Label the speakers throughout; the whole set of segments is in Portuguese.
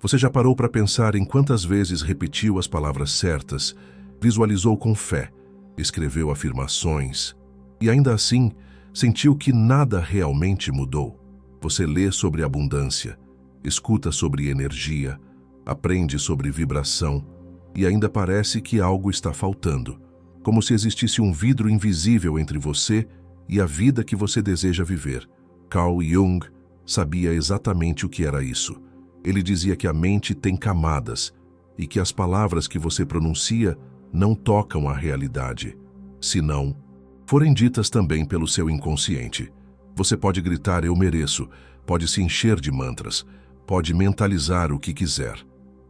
Speaker 1: Você já parou para pensar em quantas vezes repetiu as palavras certas, visualizou com fé, escreveu afirmações e ainda assim sentiu que nada realmente mudou? Você lê sobre abundância, escuta sobre energia, aprende sobre vibração e ainda parece que algo está faltando, como se existisse um vidro invisível entre você e a vida que você deseja viver. Carl Jung sabia exatamente o que era isso. Ele dizia que a mente tem camadas e que as palavras que você pronuncia não tocam a realidade, se não forem ditas também pelo seu inconsciente. Você pode gritar "eu mereço", pode se encher de mantras, pode mentalizar o que quiser.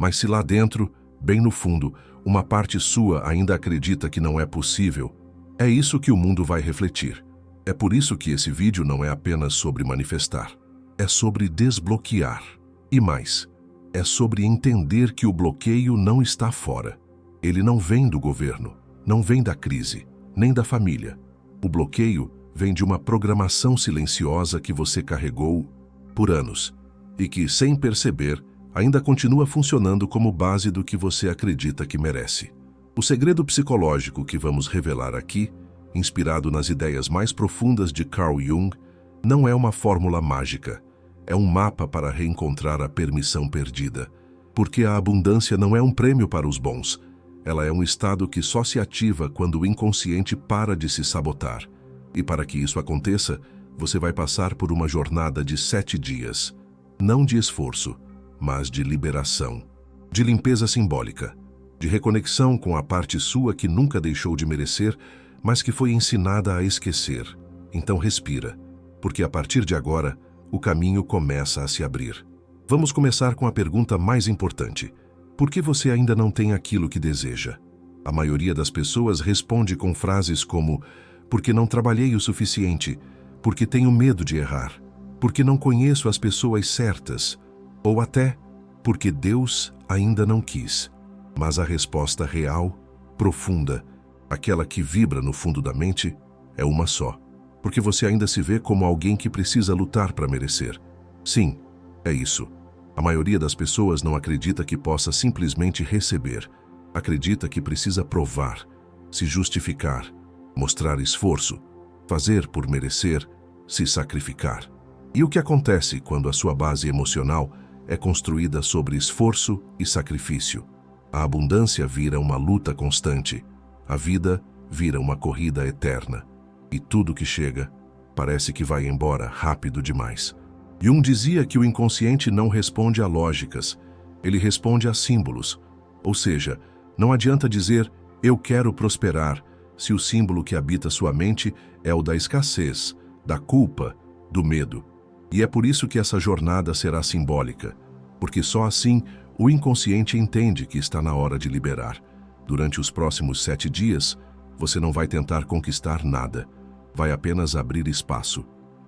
Speaker 1: Mas se lá dentro, bem no fundo, uma parte sua ainda acredita que não é possível, é isso que o mundo vai refletir. É por isso que esse vídeo não é apenas sobre manifestar, é sobre desbloquear. E mais, é sobre entender que o bloqueio não está fora. Ele não vem do governo, não vem da crise, nem da família. O bloqueio vem de uma programação silenciosa que você carregou por anos e que, sem perceber, ainda continua funcionando como base do que você acredita que merece. O segredo psicológico que vamos revelar aqui, inspirado nas ideias mais profundas de Carl Jung, não é uma fórmula mágica. É um mapa para reencontrar a permissão perdida. Porque a abundância não é um prêmio para os bons. Ela é um estado que só se ativa quando o inconsciente para de se sabotar. E para que isso aconteça, você vai passar por uma jornada de 7 dias. Não de esforço, mas de liberação. De limpeza simbólica. De reconexão com a parte sua que nunca deixou de merecer, mas que foi ensinada a esquecer. Então respira, porque a partir de agora, o caminho começa a se abrir. Vamos começar com a pergunta mais importante. Por que você ainda não tem aquilo que deseja? A maioria das pessoas responde com frases como "porque não trabalhei o suficiente", "porque tenho medo de errar", "porque não conheço as pessoas certas", ou até "porque Deus ainda não quis". Mas a resposta real, profunda, aquela que vibra no fundo da mente, é uma só. Porque você ainda se vê como alguém que precisa lutar para merecer. Sim, é isso. A maioria das pessoas não acredita que possa simplesmente receber. Acredita que precisa provar, se justificar, mostrar esforço, fazer por merecer, se sacrificar. E o que acontece quando a sua base emocional é construída sobre esforço e sacrifício? A abundância vira uma luta constante. A vida vira uma corrida eterna. E tudo que chega parece que vai embora rápido demais. Jung dizia que o inconsciente não responde a lógicas, ele responde a símbolos. Ou seja, não adianta dizer "eu quero prosperar", se o símbolo que habita sua mente é o da escassez, da culpa, do medo. E é por isso que essa jornada será simbólica, porque só assim o inconsciente entende que está na hora de liberar. Durante os próximos 7 dias, você não vai tentar conquistar nada. Vai apenas abrir espaço.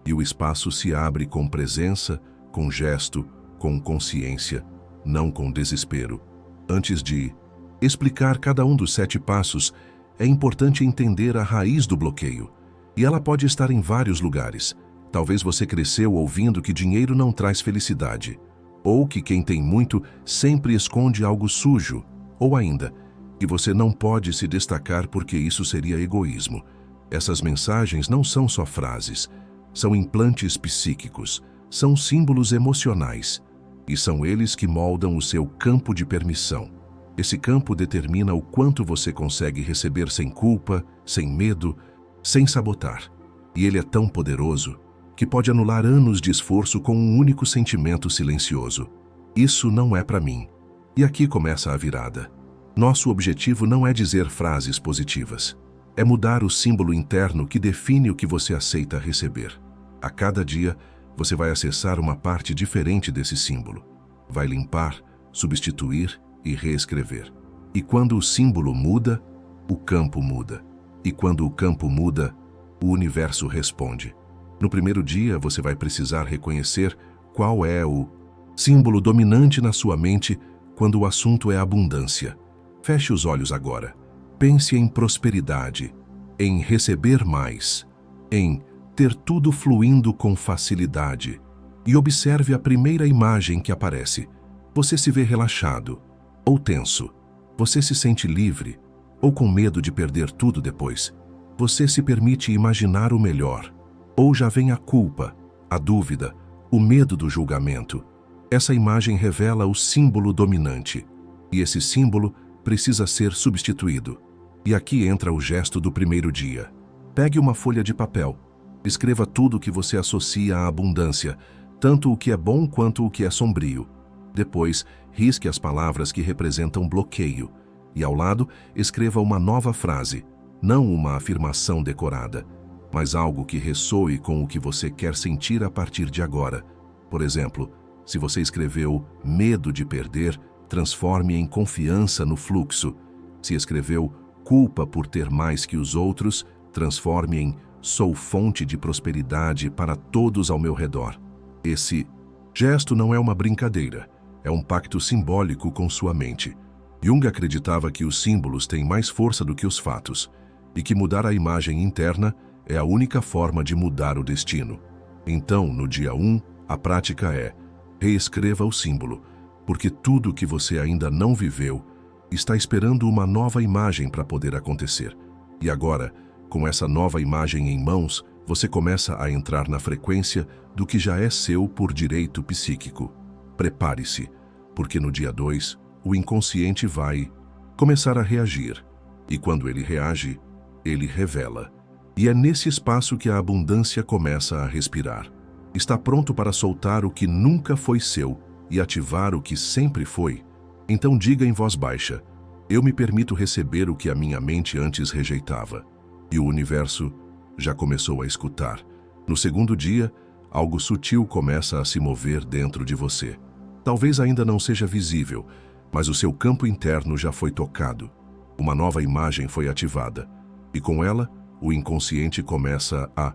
Speaker 1: E o espaço se abre com presença, com gesto, com consciência, não com desespero. Antes de explicar cada um dos 7 passos, é importante entender a raiz do bloqueio. E ela pode estar em vários lugares. Talvez você cresceu ouvindo que dinheiro não traz felicidade, ou que quem tem muito sempre esconde algo sujo, ou ainda, que você não pode se destacar porque isso seria egoísmo. Essas mensagens não são só frases, são implantes psíquicos, são símbolos emocionais, e são eles que moldam o seu campo de permissão. Esse campo determina o quanto você consegue receber sem culpa, sem medo, sem sabotar. E ele é tão poderoso que pode anular anos de esforço com um único sentimento silencioso. Isso não é para mim. E aqui começa a virada. Nosso objetivo não é dizer frases positivas. É mudar o símbolo interno que define o que você aceita receber. A cada dia, você vai acessar uma parte diferente desse símbolo. Vai limpar, substituir e reescrever. E quando o símbolo muda, o campo muda. E quando o campo muda, o universo responde. No primeiro dia, você vai precisar reconhecer qual é o símbolo dominante na sua mente quando o assunto é abundância. Feche os olhos agora. Pense em prosperidade, em receber mais, em ter tudo fluindo com facilidade. E observe a primeira imagem que aparece. Você se vê relaxado ou tenso. Você se sente livre ou com medo de perder tudo depois. Você se permite imaginar o melhor. Ou já vem a culpa, a dúvida, o medo do julgamento. Essa imagem revela o símbolo dominante. E esse símbolo precisa ser substituído. E aqui entra o gesto do primeiro dia. Pegue uma folha de papel. Escreva tudo o que você associa à abundância, tanto o que é bom quanto o que é sombrio. Depois, risque as palavras que representam bloqueio. E ao lado, escreva uma nova frase, não uma afirmação decorada, mas algo que ressoe com o que você quer sentir a partir de agora. Por exemplo, se você escreveu medo de perder, transforme em confiança no fluxo. Se escreveu culpa por ter mais que os outros, transforme em sou fonte de prosperidade para todos ao meu redor. Esse gesto não é uma brincadeira, é um pacto simbólico com sua mente. Jung acreditava que os símbolos têm mais força do que os fatos, e que mudar a imagem interna é a única forma de mudar o destino. Então, no dia 1, a prática é: reescreva o símbolo, porque tudo que você ainda não viveu está esperando uma nova imagem para poder acontecer. E agora, com essa nova imagem em mãos, você começa a entrar na frequência do que já é seu por direito psíquico. Prepare-se, porque no dia 2, o inconsciente vai começar a reagir. E quando ele reage, ele revela. E é nesse espaço que a abundância começa a respirar. Está pronto para soltar o que nunca foi seu e ativar o que sempre foi. Então diga em voz baixa: eu me permito receber o que a minha mente antes rejeitava. E o universo já começou a escutar. No segundo dia, algo sutil começa a se mover dentro de você. Talvez ainda não seja visível, mas o seu campo interno já foi tocado. Uma nova imagem foi ativada. E com ela, o inconsciente começa a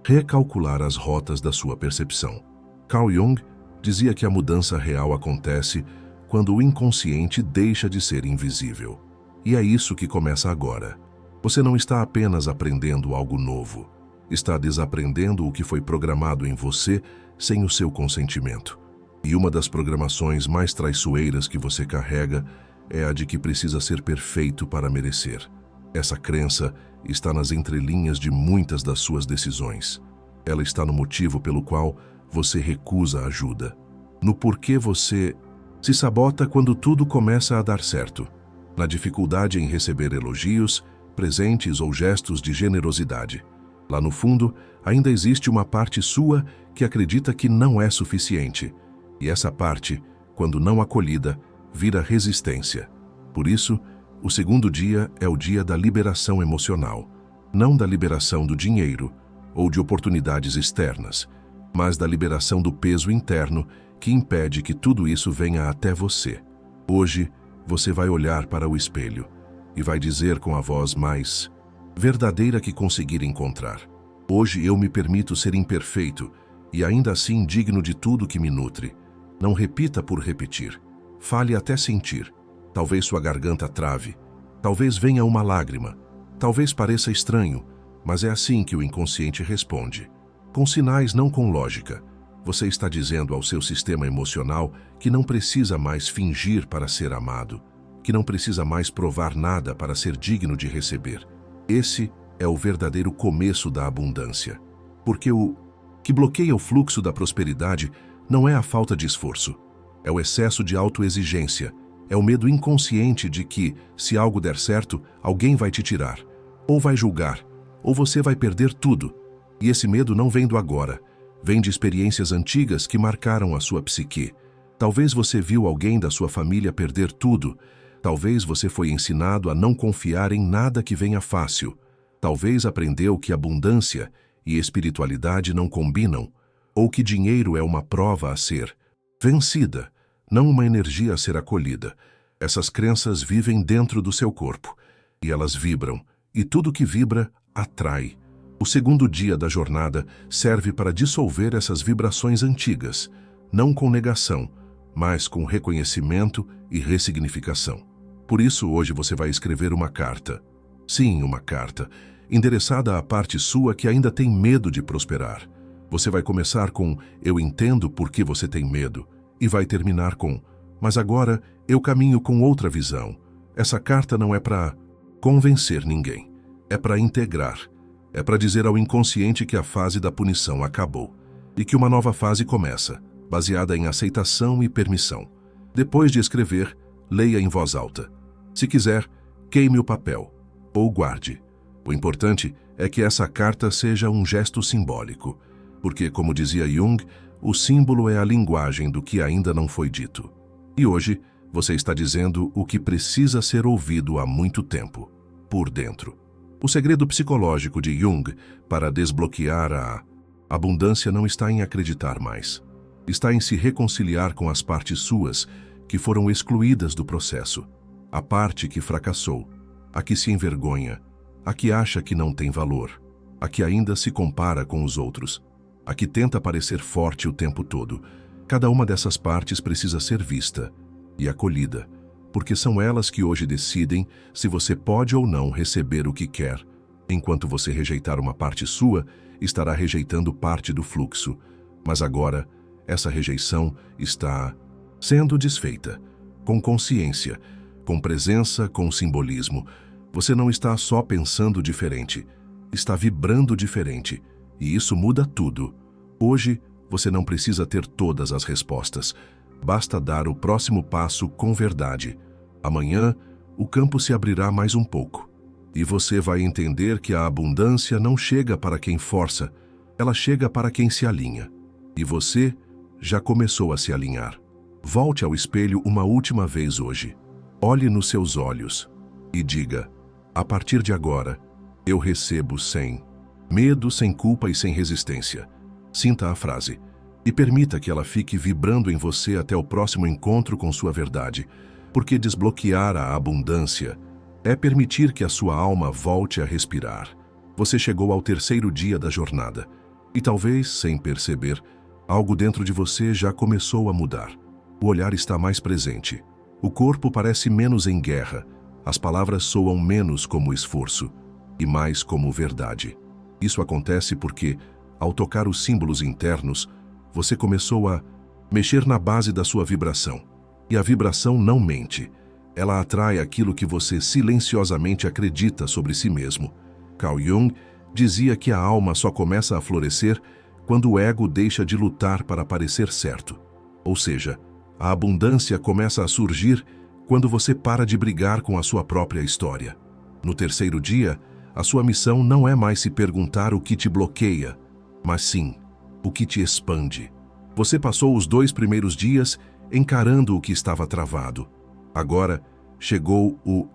Speaker 1: recalcular as rotas da sua percepção. Carl Jung dizia que a mudança real acontece quando o inconsciente deixa de ser invisível. E é isso que começa agora. Você não está apenas aprendendo algo novo. Está desaprendendo o que foi programado em você sem o seu consentimento. E uma das programações mais traiçoeiras que você carrega é a de que precisa ser perfeito para merecer. Essa crença está nas entrelinhas de muitas das suas decisões. Ela está no motivo pelo qual você recusa ajuda. No porquê você se sabota quando tudo começa a dar certo. Na dificuldade em receber elogios, presentes ou gestos de generosidade. Lá no fundo, ainda existe uma parte sua que acredita que não é suficiente. E essa parte, quando não acolhida, vira resistência. Por isso, o segundo dia é o dia da liberação emocional. Não da liberação do dinheiro ou de oportunidades externas, mas da liberação do peso interno que impede que tudo isso venha até você. Hoje, você vai olhar para o espelho e vai dizer com a voz mais verdadeira que conseguir encontrar: hoje eu me permito ser imperfeito e ainda assim digno de tudo que me nutre. Não repita por repetir. Fale até sentir. Talvez sua garganta trave. Talvez venha uma lágrima. Talvez pareça estranho, mas é assim que o inconsciente responde. Com sinais, não com lógica. Você está dizendo ao seu sistema emocional que não precisa mais fingir para ser amado, que não precisa mais provar nada para ser digno de receber. Esse é o verdadeiro começo da abundância. Porque o que bloqueia o fluxo da prosperidade não é a falta de esforço, é o excesso de autoexigência, é o medo inconsciente de que, se algo der certo, alguém vai te tirar, ou vai julgar, ou você vai perder tudo. E esse medo não vem do agora, vem de experiências antigas que marcaram a sua psique. Talvez você viu alguém da sua família perder tudo, talvez você foi ensinado a não confiar em nada que venha fácil, talvez aprendeu que abundância e espiritualidade não combinam, ou que dinheiro é uma prova a ser vencida, não uma energia a ser acolhida. Essas crenças vivem dentro do seu corpo, e elas vibram, e tudo que vibra atrai. O segundo dia da jornada serve para dissolver essas vibrações antigas, não com negação, mas com reconhecimento e ressignificação. Por isso, hoje você vai escrever uma carta. Sim, uma carta, endereçada à parte sua que ainda tem medo de prosperar. Você vai começar com "eu entendo por que você tem medo" e vai terminar com Mas agora eu caminho com outra visão. Essa carta não é para convencer ninguém. É para integrar. É para dizer ao inconsciente que a fase da punição acabou e que uma nova fase começa, baseada em aceitação e permissão. Depois de escrever, leia em voz alta. Se quiser, queime o papel ou guarde. O importante é que essa carta seja um gesto simbólico, porque, como dizia Jung, o símbolo é a linguagem do que ainda não foi dito. E hoje, você está dizendo o que precisa ser ouvido há muito tempo, por dentro. O segredo psicológico de Jung para desbloquear a abundância não está em acreditar mais. Está em se reconciliar com as partes suas que foram excluídas do processo. A parte que fracassou, a que se envergonha, a que acha que não tem valor, a que ainda se compara com os outros, a que tenta parecer forte o tempo todo. Cada uma dessas partes precisa ser vista e acolhida, porque são elas que hoje decidem se você pode ou não receber o que quer. Enquanto você rejeitar uma parte sua, estará rejeitando parte do fluxo. Mas agora, essa rejeição está sendo desfeita, com consciência, com presença, com simbolismo. Você não está só pensando diferente, está vibrando diferente, e isso muda tudo. Hoje, você não precisa ter todas as respostas. Basta dar o próximo passo com verdade. Amanhã, o campo se abrirá mais um pouco. E você vai entender que a abundância não chega para quem força, ela chega para quem se alinha. E você já começou a se alinhar. Volte ao espelho uma última vez hoje. Olhe nos seus olhos e diga: a partir de agora, eu recebo sem medo, sem culpa e sem resistência. Sinta a frase e permita que ela fique vibrando em você até o próximo encontro com sua verdade, porque desbloquear a abundância é permitir que a sua alma volte a respirar. Você chegou ao terceiro dia da jornada e talvez, sem perceber, algo dentro de você já começou a mudar. O olhar está mais presente. O corpo parece menos em guerra. As palavras soam menos como esforço e mais como verdade. Isso acontece porque, ao tocar os símbolos internos, você começou a mexer na base da sua vibração. E a vibração não mente. Ela atrai aquilo que você silenciosamente acredita sobre si mesmo. Carl Jung dizia que a alma só começa a florescer quando o ego deixa de lutar para parecer certo. Ou seja, a abundância começa a surgir quando você para de brigar com a sua própria história. No terceiro dia, a sua missão não é mais se perguntar o que te bloqueia, mas sim o que te expande. Você passou os 2 primeiros dias encarando o que estava travado. Agora chegou o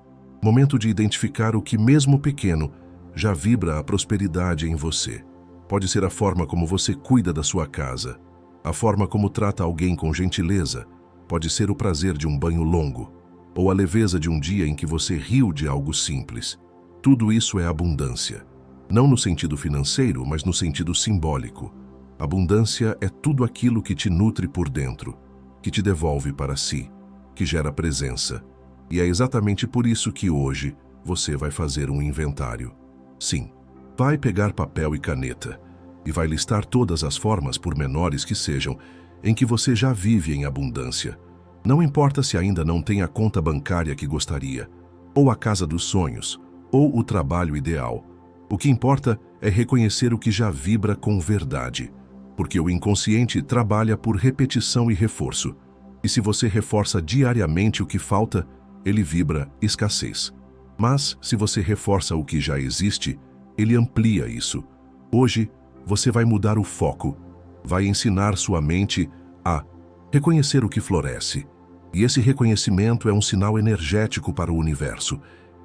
Speaker 1: momento de identificar o que, mesmo pequeno, já vibra a prosperidade em você. Pode ser a forma como você cuida da sua casa, a forma como trata alguém com gentileza, pode ser o prazer de um banho longo, ou a leveza de um dia em que você riu de algo simples. Tudo isso é abundância. Não no sentido financeiro, mas no sentido simbólico. Abundância é tudo aquilo que te nutre por dentro, que te devolve para si, que gera presença. E é exatamente por isso que hoje você vai fazer um inventário. Sim, vai pegar papel e caneta e vai listar todas as formas, por menores que sejam, em que você já vive em abundância. Não importa se ainda não tem a conta bancária que gostaria, ou a casa dos sonhos, ou o trabalho ideal. O que importa é reconhecer o que já vibra com verdade, porque o inconsciente trabalha por repetição e reforço. E se você reforça diariamente o que falta, ele vibra escassez. Mas, se você reforça o que já existe, ele amplia isso. Hoje, você vai mudar o foco, vai ensinar sua mente a reconhecer o que floresce. E esse reconhecimento é um sinal energético para o universo.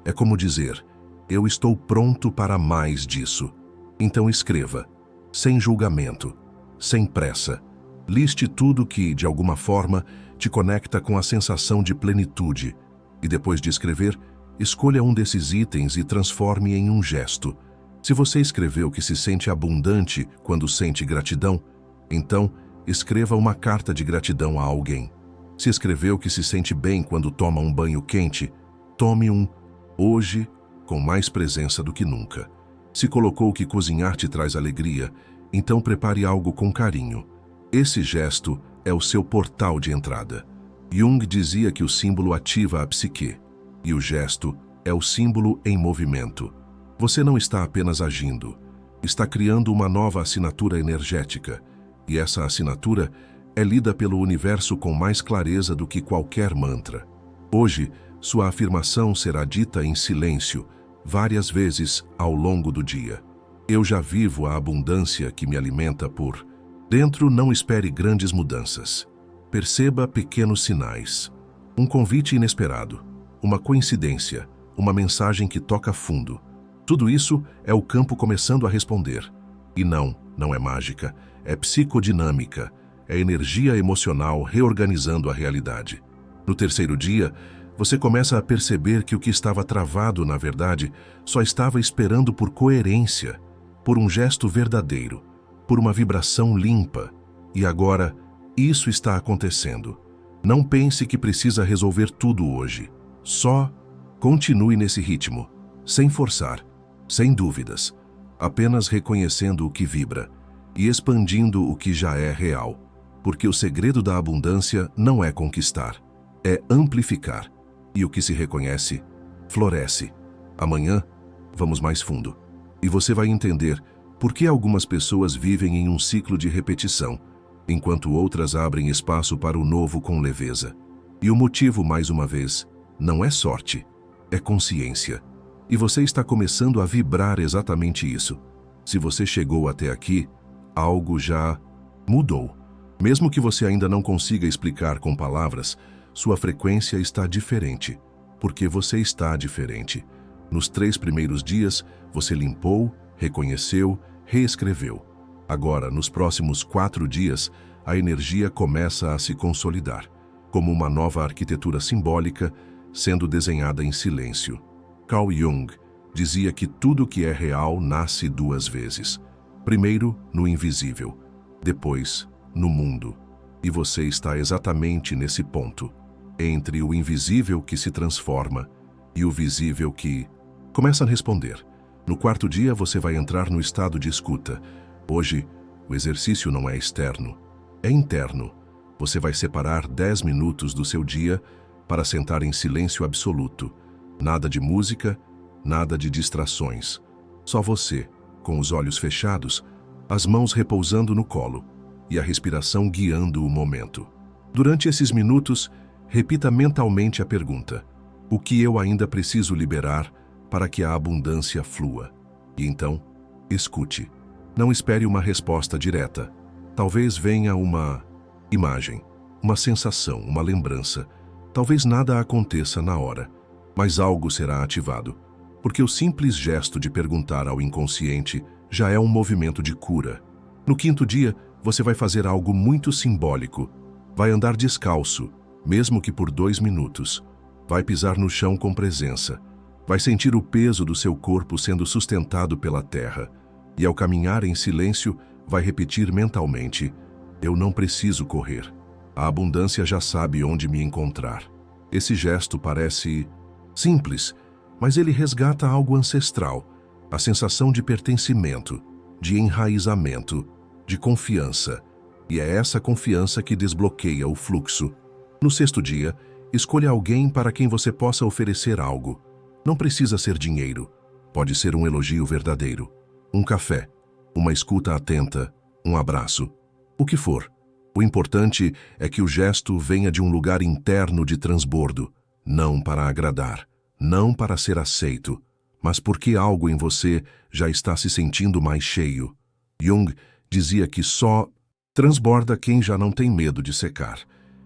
Speaker 1: É como dizer: eu estou pronto para mais disso. Então escreva, sem julgamento, sem pressa. Liste tudo que, de alguma forma, te conecta com a sensação de plenitude. E depois de escrever, escolha um desses itens e transforme em um gesto. Se você escreveu que se sente abundante quando sente gratidão, então escreva uma carta de gratidão a alguém. Se escreveu que se sente bem quando toma um banho quente, tome um hoje com mais presença do que nunca. Se colocou que cozinhar te traz alegria, então prepare algo com carinho. Esse gesto é o seu portal de entrada. Jung dizia que o símbolo ativa a psique, e o gesto é o símbolo em movimento. Você não está apenas agindo, está criando uma nova assinatura energética, e essa assinatura é lida pelo universo com mais clareza do que qualquer mantra. Hoje, sua afirmação será dita em silêncio, várias vezes ao longo do dia. Eu já vivo a abundância que me alimenta por dentro. Não espere grandes mudanças. Perceba pequenos sinais. Um convite inesperado, uma coincidência, uma mensagem que toca fundo. Tudo isso é o campo começando a responder. E não é mágica, é psicodinâmica, é energia emocional reorganizando a realidade. No terceiro dia, você começa a perceber que o que estava travado, na verdade, só estava esperando por coerência, por um gesto verdadeiro, por uma vibração limpa. E agora, isso está acontecendo. Não pense que precisa resolver tudo hoje. Só continue nesse ritmo, sem forçar, sem dúvidas, apenas reconhecendo o que vibra e expandindo o que já é real. Porque o segredo da abundância não é conquistar, é amplificar. E o que se reconhece, floresce. Amanhã, vamos mais fundo. E você vai entender por que algumas pessoas vivem em um ciclo de repetição, enquanto outras abrem espaço para o novo com leveza. E o motivo, mais uma vez, não é sorte, é consciência. E você está começando a vibrar exatamente isso. Se você chegou até aqui, algo já mudou. Mesmo que você ainda não consiga explicar com palavras, sua frequência está diferente, porque você está diferente. Nos 3 primeiros dias, você limpou, reconheceu, reescreveu. Agora, nos próximos 4 dias, a energia começa a se consolidar, como uma nova arquitetura simbólica sendo desenhada em silêncio. Carl Jung dizia que tudo que é real nasce 2 vezes. Primeiro, no invisível, depois, no mundo. E você está exatamente nesse ponto, entre o invisível que se transforma e o visível que começa a responder. No 4º dia, você vai entrar no estado de escuta. Hoje, o exercício não é externo, é interno. Você vai separar 10 minutos do seu dia para sentar em silêncio absoluto. Nada de música, nada de distrações. Só você, com os olhos fechados, as mãos repousando no colo e a respiração guiando o momento. Durante esses minutos, repita mentalmente a pergunta: o que eu ainda preciso liberar para que a abundância flua? E então, escute. Não espere uma resposta direta. Talvez venha uma imagem, uma sensação, uma lembrança. Talvez nada aconteça na hora, mas algo será ativado, porque o simples gesto de perguntar ao inconsciente já é um movimento de cura. No 5º dia, você vai fazer algo muito simbólico. Vai andar descalço, mesmo que por 2 minutos. Vai pisar no chão com presença. Vai sentir o peso do seu corpo sendo sustentado pela terra. E ao caminhar em silêncio, vai repetir mentalmente: eu não preciso correr. A abundância já sabe onde me encontrar. Esse gesto parece simples, mas ele resgata algo ancestral, a sensação de pertencimento, de enraizamento, de confiança. E é essa confiança que desbloqueia o fluxo. No 6º dia, escolha alguém para quem você possa oferecer algo. Não precisa ser dinheiro, pode ser um elogio verdadeiro, um café, uma escuta atenta, um abraço, o que for. O importante é que o gesto venha de um lugar interno de transbordo, não para agradar, não para ser aceito, mas porque algo em você já está se sentindo mais cheio. Jung dizia que só transborda quem já não tem medo de secar.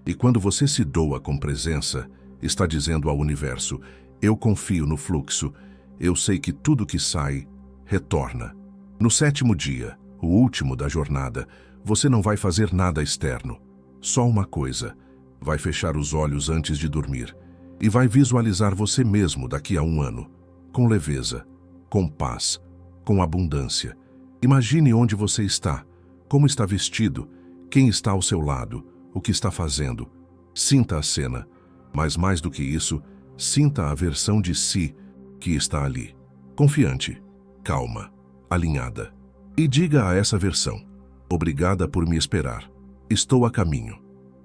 Speaker 1: E quando você se doa com presença, está dizendo ao universo: eu confio no fluxo, eu sei que tudo que sai, retorna. No 7º dia, o último da jornada, você não vai fazer nada externo. Só uma coisa: vai fechar os olhos antes de dormir e vai visualizar você mesmo daqui a 1 ano, com leveza, com paz, com abundância. Imagine onde você está, como está vestido, quem está ao seu lado, o que está fazendo. Sinta a cena, mas mais do que isso, sinta a versão de si que está ali, confiante, calma, alinhada. E diga a essa versão: obrigada por me esperar. Estou a caminho.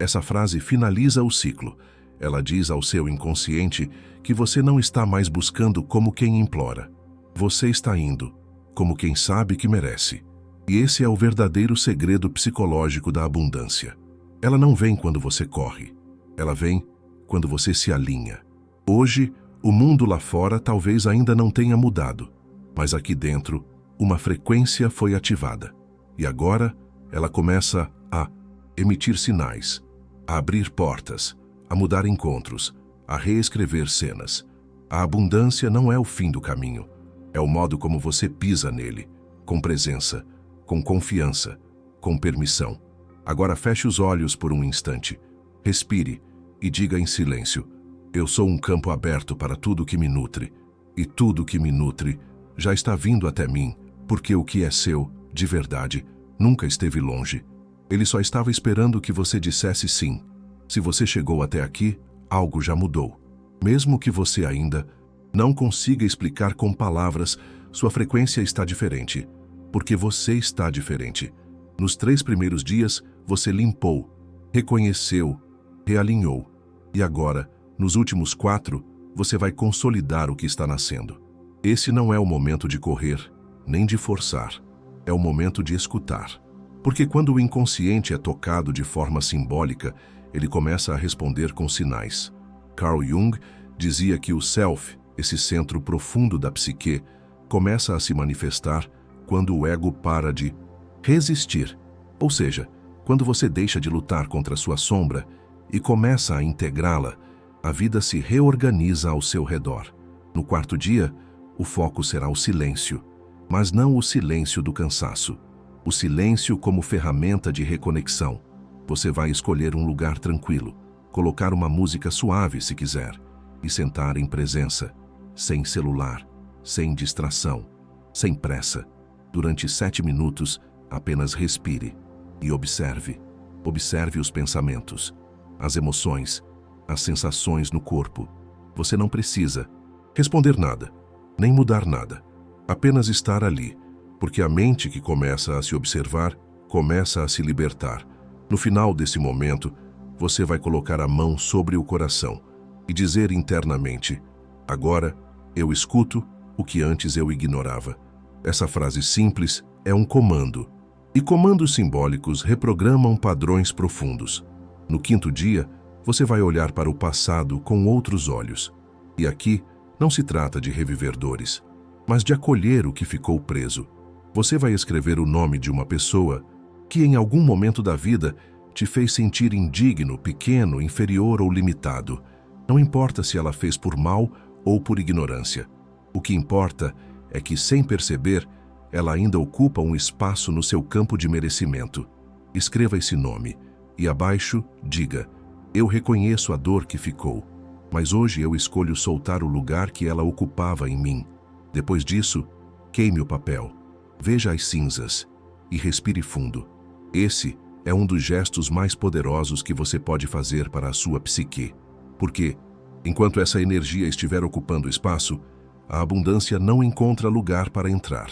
Speaker 1: Essa frase finaliza o ciclo. Ela diz ao seu inconsciente que você não está mais buscando como quem implora. Você está indo como quem sabe que merece. E esse é o verdadeiro segredo psicológico da abundância. Ela não vem quando você corre. Ela vem quando você se alinha. Hoje, o mundo lá fora talvez ainda não tenha mudado, mas aqui dentro, uma frequência foi ativada. E agora, ela começa a emitir sinais, a abrir portas, a mudar encontros, a reescrever cenas. A abundância não é o fim do caminho, é o modo como você pisa nele, com presença, com confiança, com permissão. Agora feche os olhos por um instante, respire e diga em silêncio: eu sou um campo aberto para tudo que me nutre, e tudo que me nutre já está vindo até mim, porque o que é seu, de verdade, nunca esteve longe. Ele só estava esperando que você dissesse sim. Se você chegou até aqui, algo já mudou. Mesmo que você ainda não consiga explicar com palavras, sua frequência está diferente, porque você está diferente. Nos 3 primeiros dias, você limpou, reconheceu, realinhou. E agora, nos últimos 4, você vai consolidar o que está nascendo. Esse não é o momento de correr, nem de forçar. É o momento de escutar. Porque quando o inconsciente é tocado de forma simbólica, ele começa a responder com sinais. Carl Jung dizia que o self, esse centro profundo da psique, começa a se manifestar quando o ego para de resistir. Ou seja, quando você deixa de lutar contra sua sombra e começa a integrá-la, a vida se reorganiza ao seu redor. No 4º dia, o foco será o silêncio, mas não o silêncio do cansaço. O silêncio como ferramenta de reconexão. Você vai escolher um lugar tranquilo, colocar uma música suave se quiser, e sentar em presença, sem celular, sem distração, sem pressa. Durante 7 minutos, apenas respire e observe. Observe os pensamentos, as emoções, as sensações no corpo. Você não precisa responder nada, nem mudar nada. Apenas estar ali, porque a mente que começa a se observar, começa a se libertar. No final desse momento, você vai colocar a mão sobre o coração e dizer internamente: agora eu escuto o que antes eu ignorava. Essa frase simples é um comando. E comandos simbólicos reprogramam padrões profundos. No 5º dia, você vai olhar para o passado com outros olhos. E aqui não se trata de reviver dores, mas de acolher o que ficou preso. Você vai escrever o nome de uma pessoa que em algum momento da vida te fez sentir indigno, pequeno, inferior ou limitado. Não importa se ela fez por mal ou por ignorância. O que importa é que, sem perceber, ela ainda ocupa um espaço no seu campo de merecimento. Escreva esse nome e abaixo diga: eu reconheço a dor que ficou, mas hoje eu escolho soltar o lugar que ela ocupava em mim. Depois disso, queime o papel, veja as cinzas e respire fundo. Esse é um dos gestos mais poderosos que você pode fazer para a sua psique. Porque, enquanto essa energia estiver ocupando espaço, a abundância não encontra lugar para entrar.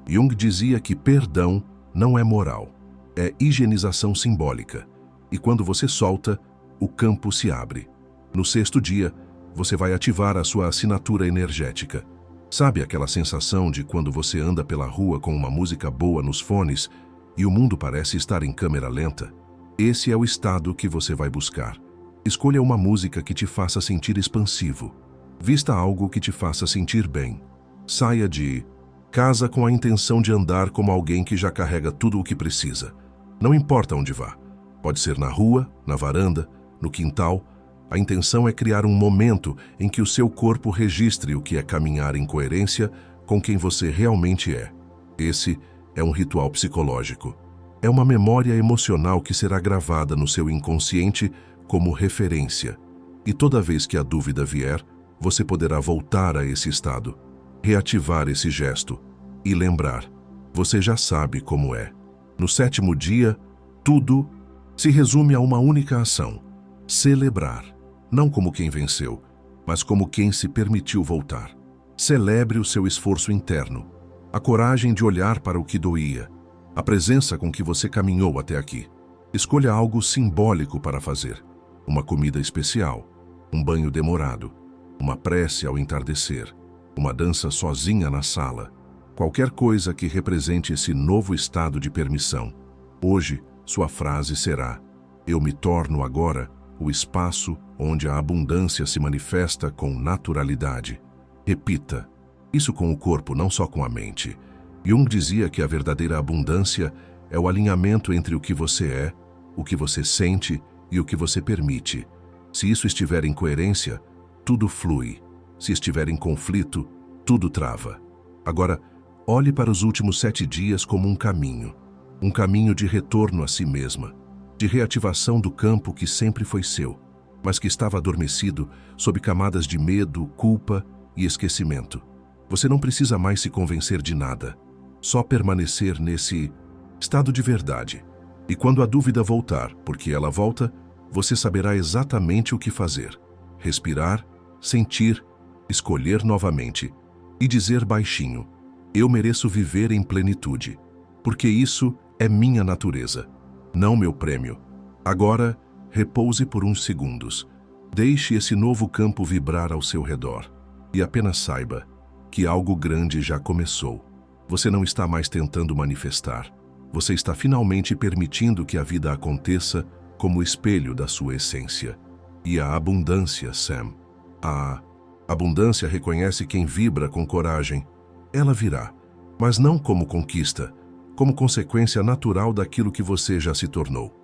Speaker 1: Jung dizia que perdão não é moral, é higienização simbólica. E quando você solta, o campo se abre. No 6º dia, você vai ativar a sua assinatura energética. Sabe aquela sensação de quando você anda pela rua com uma música boa nos fones e o mundo parece estar em câmera lenta? Esse é o estado que você vai buscar. Escolha uma música que te faça sentir expansivo. Vista algo que te faça sentir bem. Saia de casa com a intenção de andar como alguém que já carrega tudo o que precisa. Não importa onde vá. Pode ser na rua, na varanda, no quintal. A intenção é criar um momento em que o seu corpo registre o que é caminhar em coerência com quem você realmente é. Esse é um ritual psicológico. É uma memória emocional que será gravada no seu inconsciente como referência. E toda vez que a dúvida vier, você poderá voltar a esse estado, reativar esse gesto e lembrar: você já sabe como é. No 7º dia, tudo se resume a uma única ação: celebrar. Não como quem venceu, mas como quem se permitiu voltar. Celebre o seu esforço interno, a coragem de olhar para o que doía, a presença com que você caminhou até aqui. Escolha algo simbólico para fazer. Uma comida especial, um banho demorado, uma prece ao entardecer, uma dança sozinha na sala. Qualquer coisa que represente esse novo estado de permissão. Hoje, sua frase será: eu me torno agora o espaço onde a abundância se manifesta com naturalidade. Repita isso com o corpo, não só com a mente. Jung dizia que a verdadeira abundância é o alinhamento entre o que você é, o que você sente e o que você permite. Se isso estiver em coerência, tudo flui. Se estiver em conflito, tudo trava. Agora, olhe para os últimos 7 dias como um caminho de retorno a si mesma, de reativação do campo que sempre foi seu, mas que estava adormecido sob camadas de medo, culpa e esquecimento. Você não precisa mais se convencer de nada, só permanecer nesse estado de verdade. E quando a dúvida voltar, porque ela volta, você saberá exatamente o que fazer. Respirar, sentir, escolher novamente e dizer baixinho: eu mereço viver em plenitude, porque isso é minha natureza, não meu prêmio. Agora, repouse por uns segundos. Deixe esse novo campo vibrar ao seu redor e apenas saiba que algo grande já começou. Você não está mais tentando manifestar. Você está finalmente permitindo que a vida aconteça como espelho da sua essência. E a abundância, Sam. A abundância reconhece quem vibra com coragem. Ela virá, mas não como conquista, como consequência natural daquilo que você já se tornou.